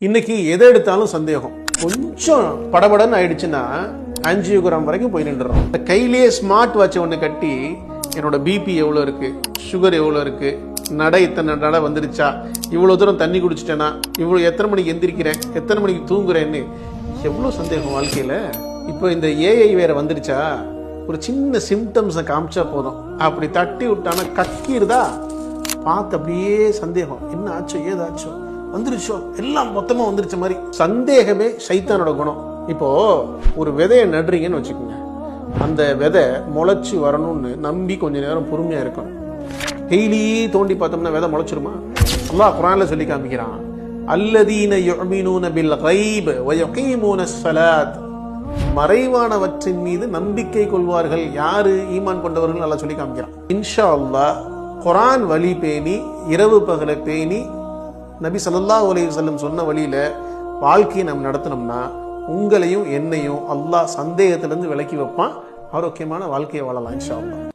இன்னைக்கு எதை எடுத்தாலும் சந்தேகம். கொஞ்சம் படபடன்னு ஆயிடுச்சுன்னா ஆஞ்சியோகிராம் வரைக்கும் போய் நின்றுறோம். இந்த கையிலேயே ஸ்மார்ட் வாட்சை ஒன்று கட்டி என்னோட பிபி எவ்வளோ இருக்கு, சுகர் எவ்வளோ இருக்கு, நடை இத்தனை நடை வந்துருச்சா, இவ்வளோ தூரம் தண்ணி குடிச்சிட்டேனா, இவ்வளோ எத்தனை மணிக்கு எந்திரிக்கிறேன், எத்தனை மணிக்கு தூங்குறேன்னு எவ்வளோ சந்தேகம் வாழ்க்கையில். இப்போ இந்த ஏஐ வேற வந்துருச்சா, ஒரு சின்ன சிம்டம்ஸை காமிச்சா போதும், அப்படி தட்டி விட்டானா கக்கிருதா பார்த்து அப்படியே சந்தேகம், என்ன ஆச்சோ ஏதாச்சோ வந்துருச்சோ எல்லாம் மொத்தமா வந்துருச்ச மாதிரி. சந்தேகமே சைத்தானோட குணம். இப்போ ஒரு விதையை நடுறீங்கன்னு வச்சுக்கோங்க, அந்த விதை முளைச்சு வரணும்னு நம்பி கொஞ்ச நேரம் பொறுமையா இருக்கும். டெய்லி தோண்டி பார்த்தோம்னா விதை முளைச்சிருமா? அல்லாஹ் குர்ஆன்ல சொல்லி காமிக்கிறான், அல்லதீன யுமினூன பில் கைப் வ யகீமூனஸ் ஸலாத், மறைவானவற்றின் மீது நம்பிக்கை கொள்வார்கள் யாரு ஈமான் கொண்டவர்கள் அல்லாஹ் சொல்லி காமிக்கிறான். இன்ஷா அல்லாஹ் குர்ஆன் வழி பேணி இரவு பகலை பேணி நபி ஸல்லல்லாஹு அலைஹி வஸல்லம் சொன்ன வழியில வாழ்க்கையை நம்ம நடத்தினோம்னா உங்களையும் என்னையும் அல்லாஹ் சந்தேகத்திலிருந்து விலக்கி வைப்பான். ஆரோக்கியமான வாழ்க்கையை வாழலாம் இன்ஷா அல்லாஹ்.